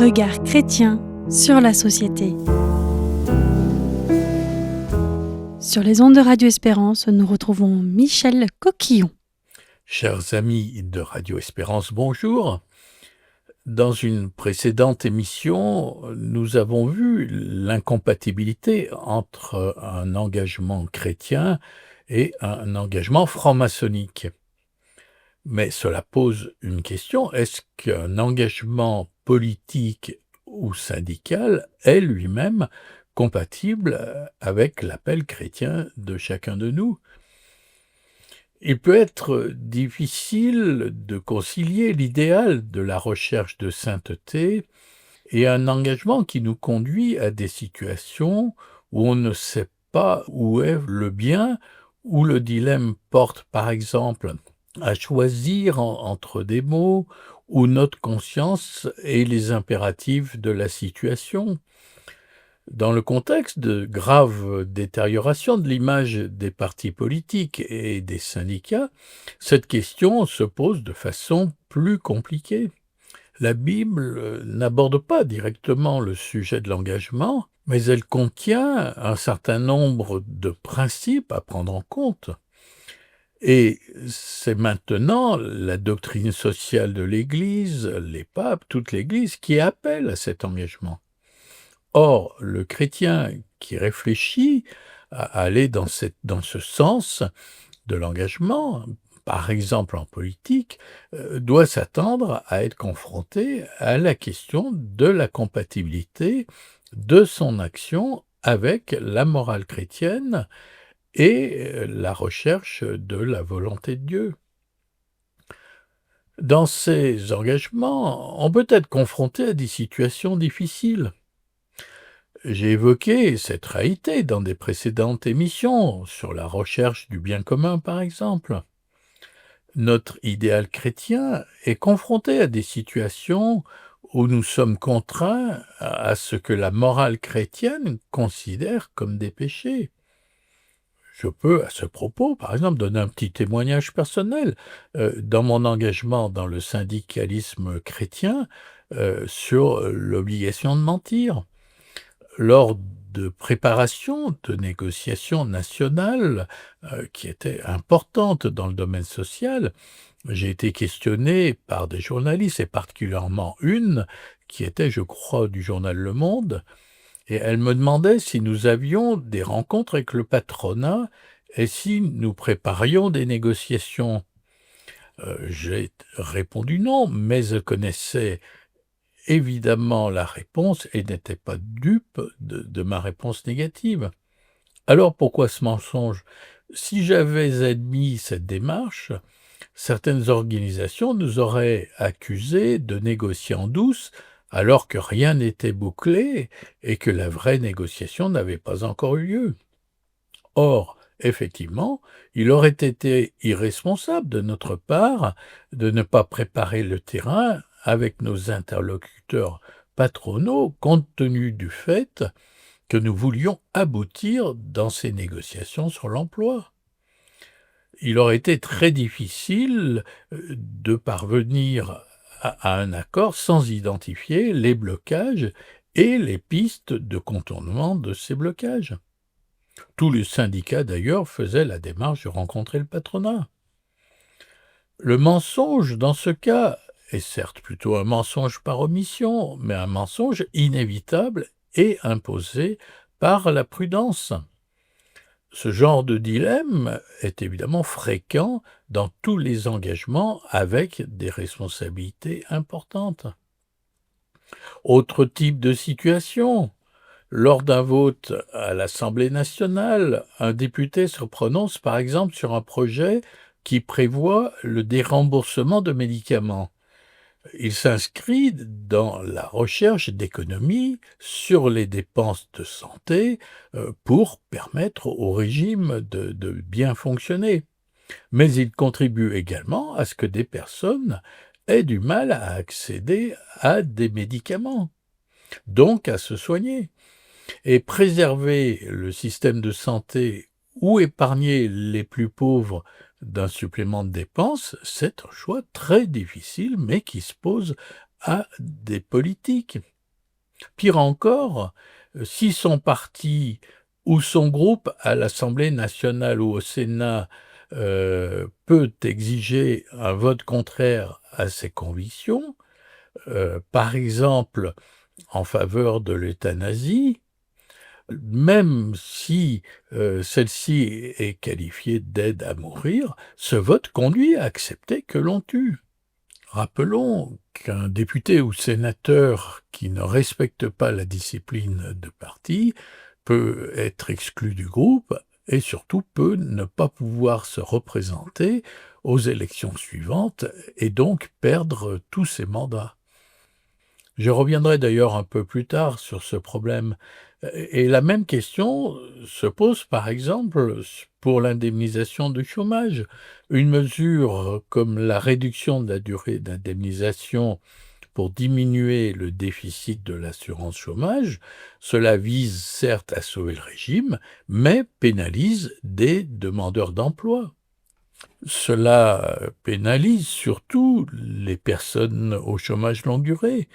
regard chrétien sur la société. Sur les ondes de Radio Espérance, nous retrouvons Michel Coquillon. Chers amis de Radio Espérance, bonjour. Dans une précédente émission, nous avons vu l'incompatibilité entre un engagement chrétien et un engagement franc-maçonnique. Mais cela pose une question, est-ce qu'un engagement politique ou syndical est lui-même compatible avec l'appel chrétien de chacun de nous ? Il peut être difficile de concilier l'idéal de la recherche de sainteté et un engagement qui nous conduit à des situations où on ne sait pas où est le bien, où le dilemme porte par exemple à choisir entre des mots, où notre conscience et les impératifs de la situation. Dans le contexte de grave détérioration de l'image des partis politiques et des syndicats, cette question se pose de façon plus compliquée. La Bible n'aborde pas directement le sujet de l'engagement, mais elle contient un certain nombre de principes à prendre en compte. Et c'est maintenant la doctrine sociale de l'Église, les papes, toute l'Église qui appelle à cet engagement. Or, le chrétien qui réfléchit à aller dans ce sens de l'engagement, par exemple en politique, doit s'attendre à être confronté à la question de la compatibilité de son action avec la morale chrétienne et la recherche de la volonté de Dieu. Dans ces engagements, on peut être confronté à des situations difficiles. J'ai évoqué cette réalité dans des précédentes émissions, sur la recherche du bien commun par exemple. Notre idéal chrétien est confronté à des situations où nous sommes contraints à ce que la morale chrétienne considère comme des péchés. Je peux, à ce propos, par exemple, donner un petit témoignage personnel dans mon engagement dans le syndicalisme chrétien sur l'obligation de mentir. Lors de préparation de négociations nationales qui étaient importantes dans le domaine social, j'ai été questionné par des journalistes, et particulièrement une qui était, je crois, du journal Le Monde, et elle me demandait si nous avions des rencontres avec le patronat et si nous préparions des négociations. J'ai répondu non, mais elle connaissait évidemment la réponse et n'était pas dupe de ma réponse négative. Alors pourquoi ce mensonge ? Si j'avais admis cette démarche, certaines organisations nous auraient accusés de négocier en douce alors que rien n'était bouclé et que la vraie négociation n'avait pas encore eu lieu. Or, effectivement, il aurait été irresponsable de notre part de ne pas préparer le terrain avec nos interlocuteurs patronaux compte tenu du fait que nous voulions aboutir dans ces négociations sur l'emploi. Il aurait été très difficile de parvenir à un accord sans identifier les blocages et les pistes de contournement de ces blocages. Tous les syndicats, d'ailleurs, faisaient la démarche de rencontrer le patronat. Le mensonge, dans ce cas, est certes plutôt un mensonge par omission, mais un mensonge inévitable et imposé par la prudence. Ce genre de dilemme est évidemment fréquent dans tous les engagements avec des responsabilités importantes. Autre type de situation, lors d'un vote à l'Assemblée nationale, un député se prononce par exemple sur un projet qui prévoit le déremboursement de médicaments. Il s'inscrit dans la recherche d'économies sur les dépenses de santé pour permettre au régime de bien fonctionner. Mais il contribue également à ce que des personnes aient du mal à accéder à des médicaments, donc à se soigner. Et préserver le système de santé ou épargner les plus pauvres d'un supplément de dépenses, c'est un choix très difficile, mais qui se pose à des politiques. Pire encore, si son parti ou son groupe à l'Assemblée nationale ou au Sénat peut exiger un vote contraire à ses convictions, par exemple en faveur de l'euthanasie, même si celle-ci est qualifiée d'aide à mourir, ce vote conduit à accepter que l'on tue. Rappelons qu'un député ou sénateur qui ne respecte pas la discipline de parti peut être exclu du groupe et surtout peut ne pas pouvoir se représenter aux élections suivantes et donc perdre tous ses mandats. Je reviendrai d'ailleurs un peu plus tard sur ce problème. Et la même question se pose par exemple pour l'indemnisation du chômage. Une mesure comme la réduction de la durée d'indemnisation pour diminuer le déficit de l'assurance chômage, cela vise certes à sauver le régime, mais pénalise des demandeurs d'emploi. Cela pénalise surtout les personnes au chômage longue durée.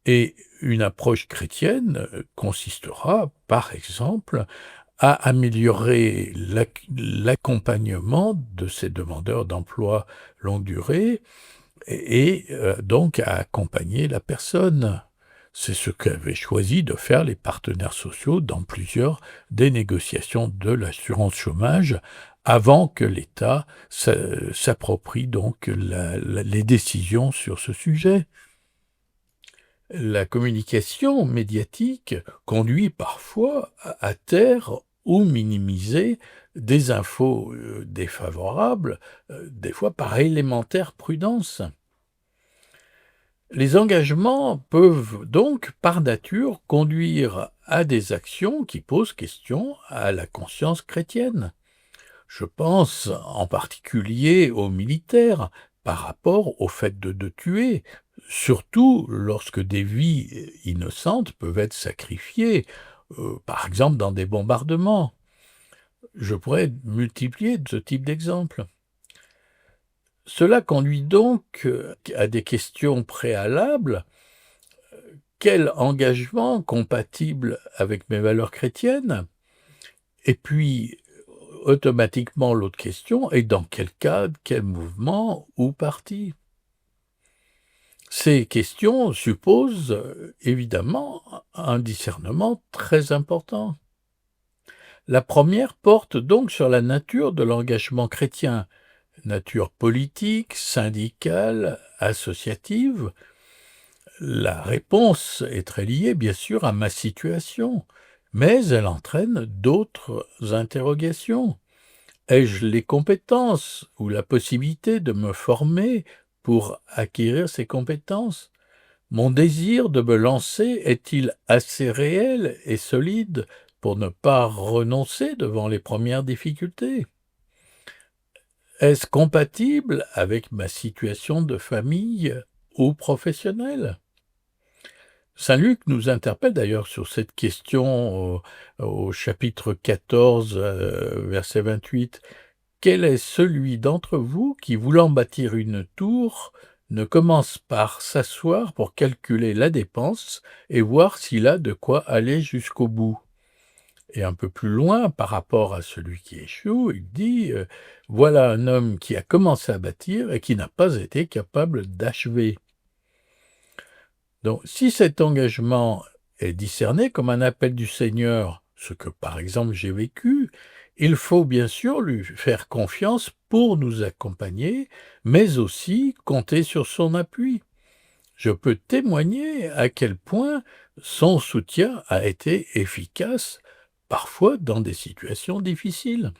Et une approche chrétienne consistera, par exemple, à améliorer l'accompagnement de ces demandeurs d'emploi longue durée et donc à accompagner la personne. C'est ce qu'avaient choisi de faire les partenaires sociaux dans plusieurs des négociations de l'assurance chômage avant que l'État s'approprie donc les décisions sur ce sujet. La communication médiatique conduit parfois à taire ou minimiser des infos défavorables, des fois par élémentaire prudence. Les engagements peuvent donc, par nature, conduire à des actions qui posent question à la conscience chrétienne. Je pense en particulier aux militaires par rapport au fait de tuer, surtout lorsque des vies innocentes peuvent être sacrifiées, par exemple dans des bombardements. Je pourrais multiplier ce type d'exemples. Cela conduit donc à des questions préalables. Quel engagement compatible avec mes valeurs chrétiennes? Et puis, automatiquement, l'autre question est dans quel cadre, quel mouvement ou parti? Ces questions supposent évidemment un discernement très important. La première porte donc sur la nature de l'engagement chrétien, nature politique, syndicale, associative. La réponse est très liée bien sûr à ma situation, mais elle entraîne d'autres interrogations. Ai-je les compétences ou la possibilité de me former pour acquérir ces compétences? Mon désir de me lancer est-il assez réel et solide pour ne pas renoncer devant les premières difficultés? Est-ce compatible avec ma situation de famille ou professionnelle? Saint Luc nous interpelle d'ailleurs sur cette question au chapitre 14, verset 28. « Quel est celui d'entre vous qui, voulant bâtir une tour, ne commence par s'asseoir pour calculer la dépense et voir s'il a de quoi aller jusqu'au bout ?» Et un peu plus loin, par rapport à celui qui échoue, il dit « Voilà un homme qui a commencé à bâtir et qui n'a pas été capable d'achever. » Donc, si cet engagement est discerné comme un appel du Seigneur, ce que par exemple j'ai vécu, il faut bien sûr lui faire confiance pour nous accompagner, mais aussi compter sur son appui. Je peux témoigner à quel point son soutien a été efficace, parfois dans des situations difficiles.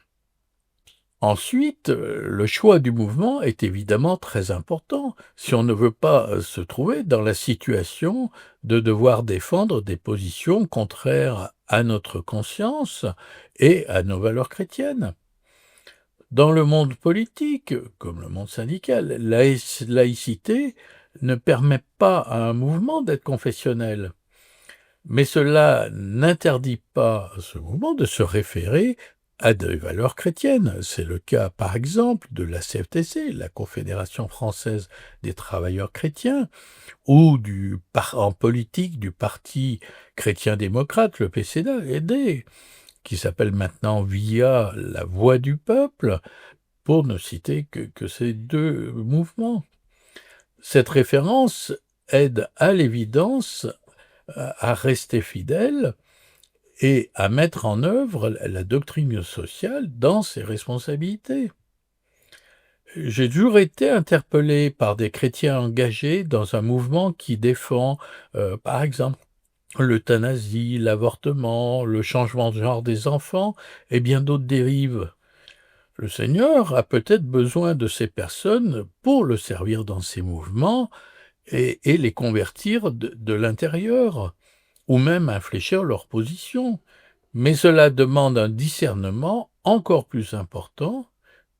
Ensuite, le choix du mouvement est évidemment très important si on ne veut pas se trouver dans la situation de devoir défendre des positions contraires à notre conscience et à nos valeurs chrétiennes. Dans le monde politique, comme le monde syndical, la laïcité ne permet pas à un mouvement d'être confessionnel. Mais cela n'interdit pas à ce mouvement de se référer a des valeurs chrétiennes. C'est le cas, par exemple, de la CFTC, la Confédération française des travailleurs chrétiens, ou en politique du Parti chrétien-démocrate, le PCD, qui s'appelle maintenant VIA, la Voix du peuple, pour ne citer que ces deux mouvements. Cette référence aide à l'évidence à rester fidèle et à mettre en œuvre la doctrine sociale dans ses responsabilités. J'ai toujours été interpellé par des chrétiens engagés dans un mouvement qui défend, par exemple, l'euthanasie, l'avortement, le changement de genre des enfants et bien d'autres dérives. Le Seigneur a peut-être besoin de ces personnes pour le servir dans ses mouvements et les convertir de l'intérieur, ou même infléchir leur position. Mais cela demande un discernement encore plus important,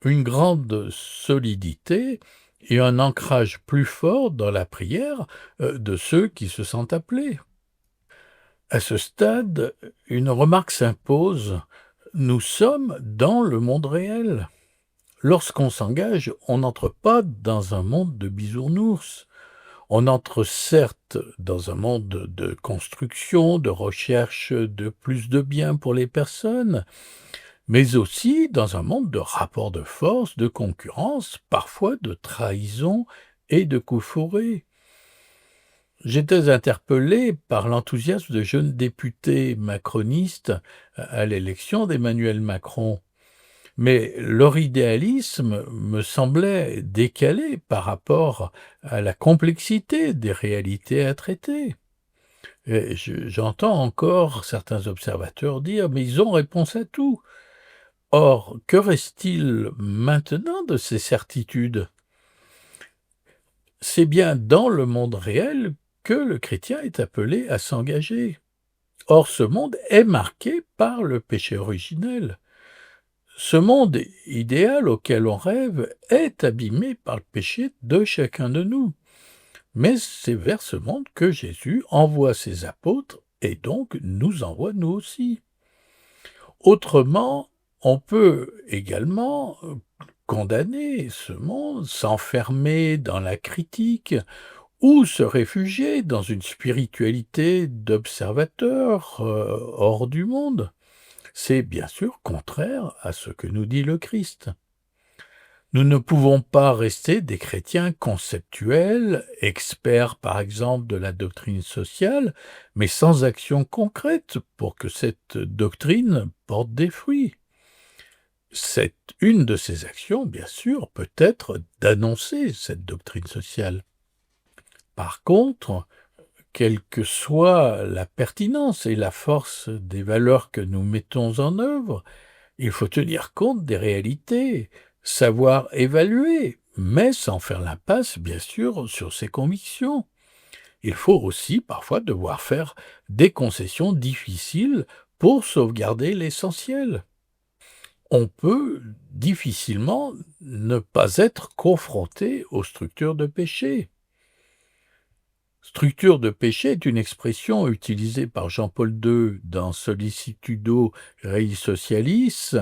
une grande solidité et un ancrage plus fort dans la prière de ceux qui se sentent appelés. À ce stade, une remarque s'impose. Nous sommes dans le monde réel. Lorsqu'on s'engage, on n'entre pas dans un monde de bisounours. On entre certes dans un monde de construction, de recherche de plus de bien pour les personnes, mais aussi dans un monde de rapports de force, de concurrence, parfois de trahison et de coups fourrés. J'étais interpellé par l'enthousiasme de jeunes députés macronistes à l'élection d'Emmanuel Macron. Mais leur idéalisme me semblait décalé par rapport à la complexité des réalités à traiter. Et j'entends encore certains observateurs dire « mais ils ont réponse à tout ». Or, que reste-t-il maintenant de ces certitudes? C'est bien dans le monde réel que le chrétien est appelé à s'engager. Or, ce monde est marqué par le péché originel. Ce monde idéal auquel on rêve est abîmé par le péché de chacun de nous. Mais c'est vers ce monde que Jésus envoie ses apôtres et donc nous envoie nous aussi. Autrement, on peut également condamner ce monde, s'enfermer dans la critique ou se réfugier dans une spiritualité d'observateur hors du monde. C'est bien sûr contraire à ce que nous dit le Christ. Nous ne pouvons pas rester des chrétiens conceptuels, experts par exemple de la doctrine sociale, mais sans action concrète pour que cette doctrine porte des fruits. Une de ces actions, bien sûr, peut être d'annoncer cette doctrine sociale. Par contre, quelle que soit la pertinence et la force des valeurs que nous mettons en œuvre, il faut tenir compte des réalités, savoir évaluer, mais sans faire l'impasse, bien sûr, sur ses convictions. Il faut aussi parfois devoir faire des concessions difficiles pour sauvegarder l'essentiel. On peut difficilement ne pas être confronté aux structures de péché. Structure de péché est une expression utilisée par Jean-Paul II dans Sollicitudo Rei Socialis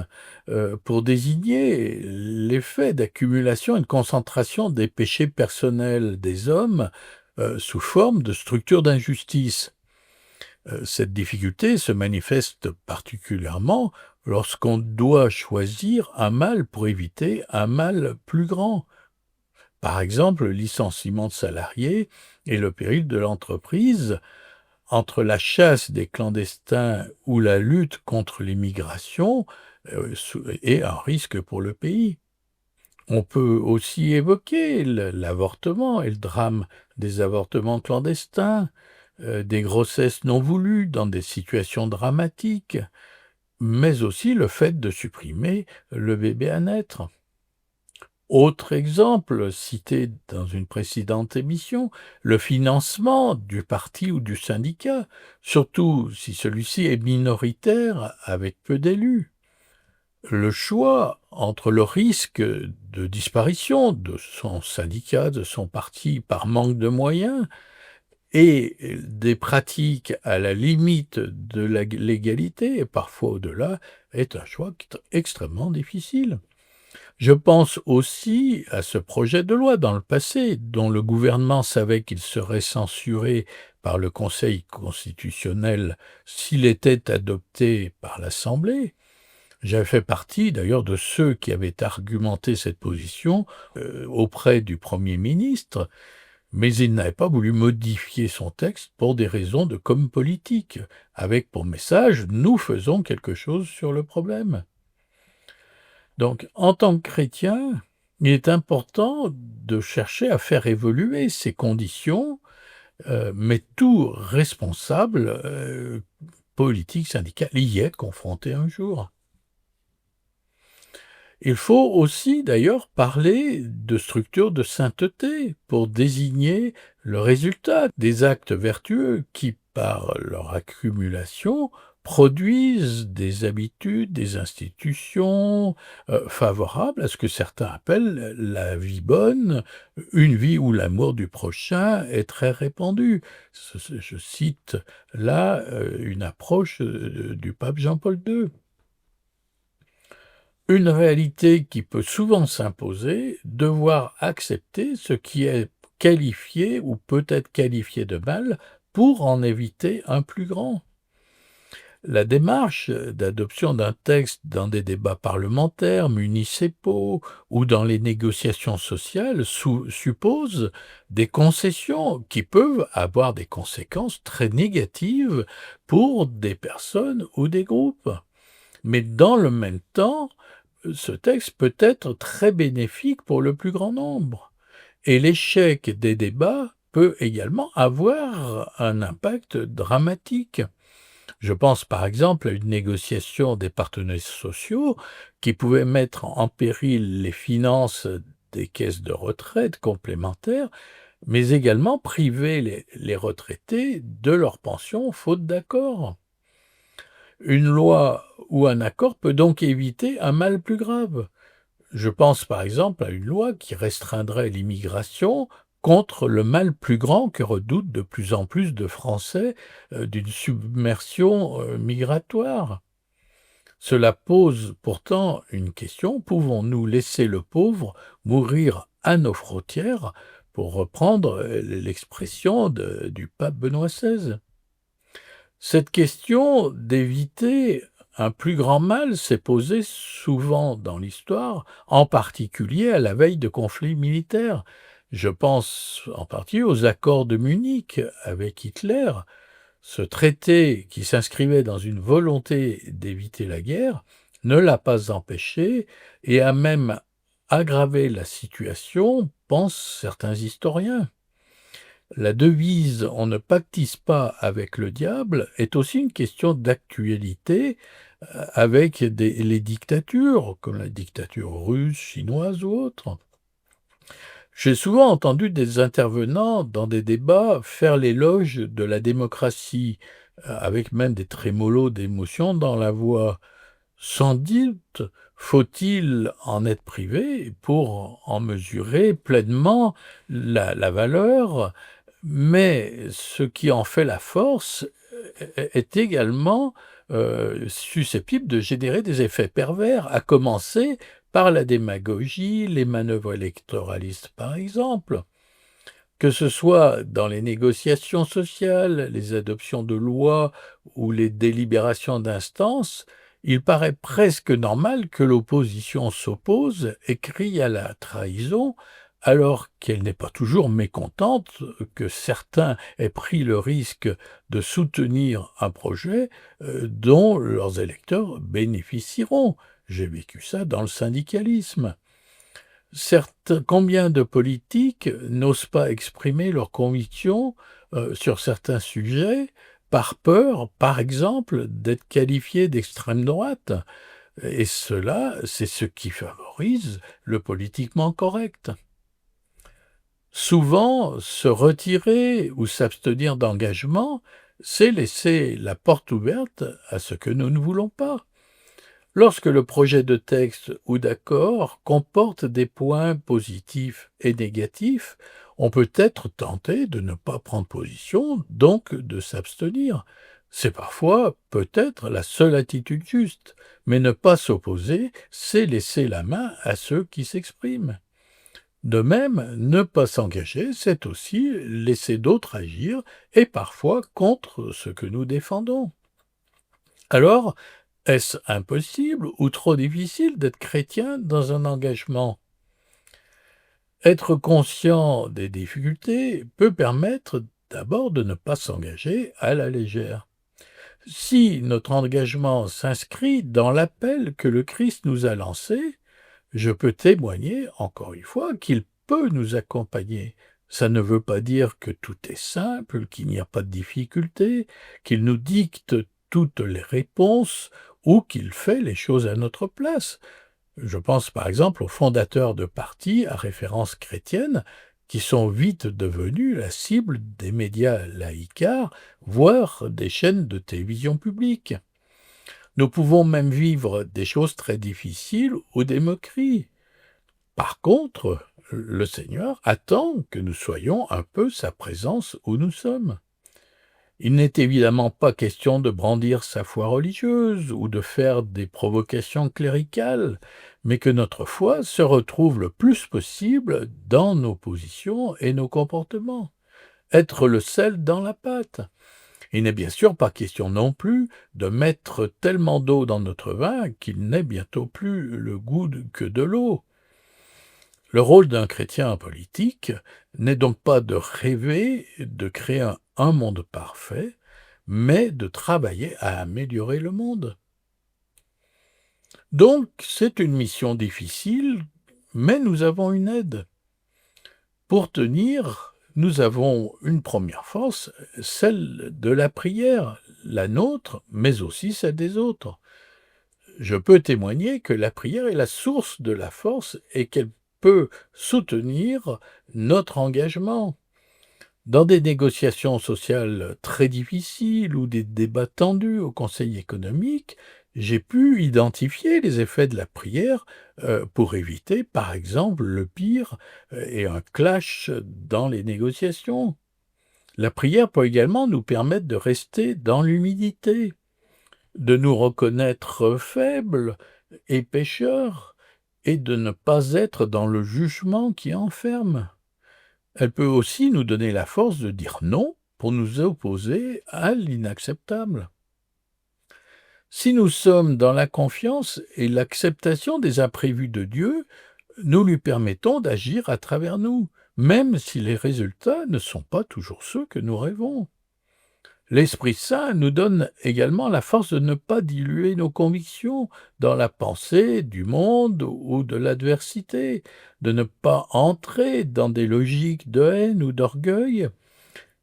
pour désigner l'effet d'accumulation et de concentration des péchés personnels des hommes sous forme de structures d'injustice. Cette difficulté se manifeste particulièrement lorsqu'on doit choisir un mal pour éviter un mal plus grand. Par exemple, le licenciement de salariés et le péril de l'entreprise, entre la chasse des clandestins ou la lutte contre l'immigration, est un risque pour le pays. On peut aussi évoquer l'avortement et le drame des avortements clandestins, des grossesses non voulues dans des situations dramatiques, mais aussi le fait de supprimer le bébé à naître. Autre exemple cité dans une précédente émission, le financement du parti ou du syndicat, surtout si celui-ci est minoritaire avec peu d'élus. Le choix entre le risque de disparition de son syndicat, de son parti par manque de moyens, et des pratiques à la limite de la légalité, et parfois au-delà, est un choix extrêmement difficile. Je pense aussi à ce projet de loi dans le passé, dont le gouvernement savait qu'il serait censuré par le Conseil constitutionnel s'il était adopté par l'Assemblée. J'avais fait partie d'ailleurs de ceux qui avaient argumenté cette position auprès du Premier ministre, mais il n'avait pas voulu modifier son texte pour des raisons de com politique, avec pour message « nous faisons quelque chose sur le problème ». Donc, en tant que chrétien, il est important de chercher à faire évoluer ces conditions, mais tout responsable politique, syndical, y est confronté un jour. Il faut aussi d'ailleurs parler de structures de sainteté pour désigner le résultat des actes vertueux qui, par leur accumulation, produisent des habitudes, des institutions favorables à ce que certains appellent la vie bonne, une vie où l'amour du prochain est très répandu. Je cite là une approche du pape Jean-Paul II. Une réalité qui peut souvent s'imposer, devoir accepter ce qui est qualifié ou peut être qualifié de mal pour en éviter un plus grand. La démarche d'adoption d'un texte dans des débats parlementaires, municipaux ou dans les négociations sociales suppose des concessions qui peuvent avoir des conséquences très négatives pour des personnes ou des groupes. Mais dans le même temps, ce texte peut être très bénéfique pour le plus grand nombre. Et l'échec des débats peut également avoir un impact dramatique. Je pense par exemple à une négociation des partenaires sociaux qui pouvait mettre en péril les finances des caisses de retraite complémentaires, mais également priver les retraités de leur pension faute d'accord. Une loi ou un accord peut donc éviter un mal plus grave. Je pense par exemple à une loi qui restreindrait l'immigration contre le mal plus grand que redoutent de plus en plus de Français d'une submersion migratoire. Cela pose pourtant une question, pouvons-nous laisser le pauvre mourir à nos frontières, pour reprendre l'expression du pape Benoît XVI? Cette question d'éviter un plus grand mal s'est posée souvent dans l'histoire, en particulier à la veille de conflits militaires. Je pense en particulier aux accords de Munich avec Hitler. Ce traité, qui s'inscrivait dans une volonté d'éviter la guerre, ne l'a pas empêché et a même aggravé la situation, pensent certains historiens. La devise « on ne pactise pas avec le diable » est aussi une question d'actualité avec les dictatures, comme la dictature russe, chinoise ou autre. J'ai souvent entendu des intervenants dans des débats faire l'éloge de la démocratie, avec même des trémolos d'émotion dans la voix. Sans doute faut-il en être privé pour en mesurer pleinement la valeur, mais ce qui en fait la force est également susceptible de générer des effets pervers, à commencer par la démagogie, les manœuvres électoralistes par exemple. Que ce soit dans les négociations sociales, les adoptions de lois ou les délibérations d'instances, il paraît presque normal que l'opposition s'oppose et crie à la trahison, alors qu'elle n'est pas toujours mécontente que certains aient pris le risque de soutenir un projet dont leurs électeurs bénéficieront. J'ai vécu ça dans le syndicalisme. Combien de politiques n'osent pas exprimer leurs convictions sur certains sujets par peur, par exemple, d'être qualifiés d'extrême droite? Et cela, c'est ce qui favorise le politiquement correct. Souvent, se retirer ou s'abstenir d'engagement, c'est laisser la porte ouverte à ce que nous ne voulons pas. Lorsque le projet de texte ou d'accord comporte des points positifs et négatifs, On peut être tenté de ne pas prendre position, donc de s'abstenir. C'est parfois, peut-être, la seule attitude juste, mais ne pas s'opposer, c'est laisser la main à ceux qui s'expriment. De même, ne pas s'engager, c'est aussi laisser d'autres agir, et parfois contre ce que nous défendons. Alors, est-ce impossible ou trop difficile d'être chrétien dans un engagement? Être conscient des difficultés peut permettre d'abord de ne pas s'engager à la légère. Si notre engagement s'inscrit dans l'appel que le Christ nous a lancé, je peux témoigner, encore une fois, qu'il peut nous accompagner. Ça ne veut pas dire que tout est simple, qu'il n'y a pas de difficulté, qu'il nous dicte toutes les réponses ou qu'il fait les choses à notre place. Je pense par exemple aux fondateurs de partis à référence chrétienne qui sont vite devenus la cible des médias laïcards, voire des chaînes de télévision publiques. Nous pouvons même vivre des choses très difficiles ou des moqueries. Par contre, le Seigneur attend que nous soyons un peu sa présence où nous sommes. Il n'est évidemment pas question de brandir sa foi religieuse ou de faire des provocations cléricales, mais que notre foi se retrouve le plus possible dans nos positions et nos comportements. Être le sel dans la pâte. Il n'est bien sûr pas question non plus de mettre tellement d'eau dans notre vin qu'il n'ait bientôt plus le goût que de l'eau. Le rôle d'un chrétien politique n'est donc pas de rêver de créer un monde parfait, mais de travailler à améliorer le monde. Donc, c'est une mission difficile, mais nous avons une aide. Pour tenir, nous avons une première force, celle de la prière, la nôtre, mais aussi celle des autres. Je peux témoigner que la prière est la source de la force et qu'elle peut soutenir notre engagement. Dans des négociations sociales très difficiles ou des débats tendus au Conseil économique, j'ai pu identifier les effets de la prière pour éviter, par exemple, le pire et un clash dans les négociations. La prière peut également nous permettre de rester dans l'humilité, de nous reconnaître faibles et pécheurs, et de ne pas être dans le jugement qui enferme. Elle peut aussi nous donner la force de dire non pour nous opposer à l'inacceptable. Si nous sommes dans la confiance et l'acceptation des imprévus de Dieu, nous lui permettons d'agir à travers nous, même si les résultats ne sont pas toujours ceux que nous rêvons. L'Esprit Saint nous donne également la force de ne pas diluer nos convictions dans la pensée du monde ou de l'adversité, de ne pas entrer dans des logiques de haine ou d'orgueil,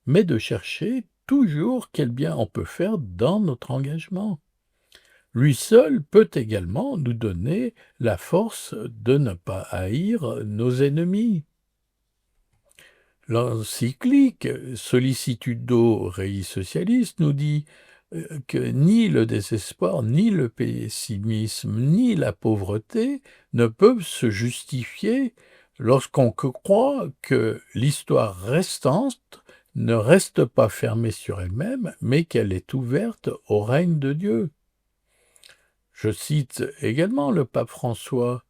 mais de chercher toujours quel bien on peut faire dans notre engagement. Lui seul peut également nous donner la force de ne pas haïr nos ennemis. L'encyclique Sollicitudo Rei Socialis nous dit que ni le désespoir, ni le pessimisme, ni la pauvreté ne peuvent se justifier lorsqu'on croit que l'histoire restante ne reste pas fermée sur elle-même, mais qu'elle est ouverte au règne de Dieu. Je cite également le pape François.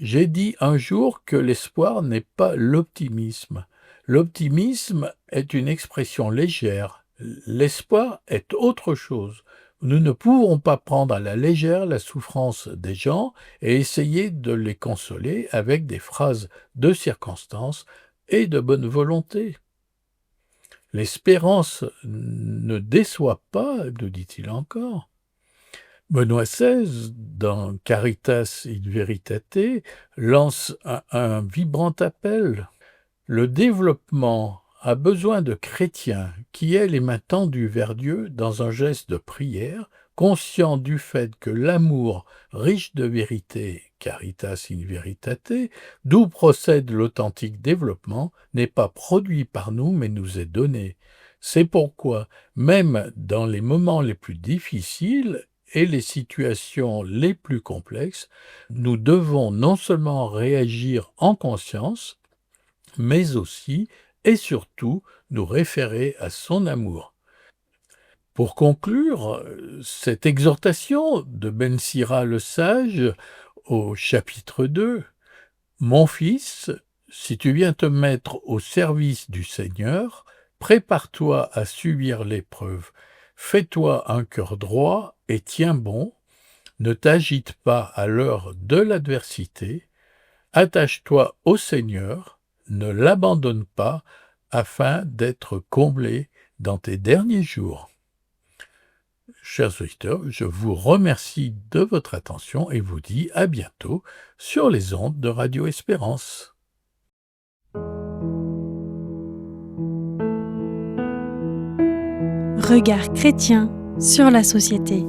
J'ai dit un jour que l'espoir n'est pas l'optimisme. L'optimisme est une expression légère. L'espoir est autre chose. Nous ne pouvons pas prendre à la légère la souffrance des gens et essayer de les consoler avec des phrases de circonstance et de bonne volonté. L'espérance ne déçoit pas, nous dit-il encore. Benoît XVI, dans Caritas in Veritate, lance un vibrant appel. Le développement a besoin de chrétiens qui aient les mains tendues vers Dieu dans un geste de prière, conscients du fait que l'amour riche de vérité, Caritas in Veritate, d'où procède l'authentique développement, n'est pas produit par nous mais nous est donné. C'est pourquoi, même dans les moments les plus difficiles, et les situations les plus complexes, nous devons non seulement réagir en conscience, mais aussi et surtout nous référer à son amour. Pour conclure, cette exhortation de Ben Sira le sage au chapitre 2, « Mon fils, si tu viens te mettre au service du Seigneur, prépare-toi à subir l'épreuve, fais-toi un cœur droit et tiens bon, ne t'agite pas à l'heure de l'adversité, attache-toi au Seigneur, ne l'abandonne pas, afin d'être comblé dans tes derniers jours. » Chers auditeurs, je vous remercie de votre attention et vous dis à bientôt sur les ondes de Radio Espérance. Regard chrétien sur la société.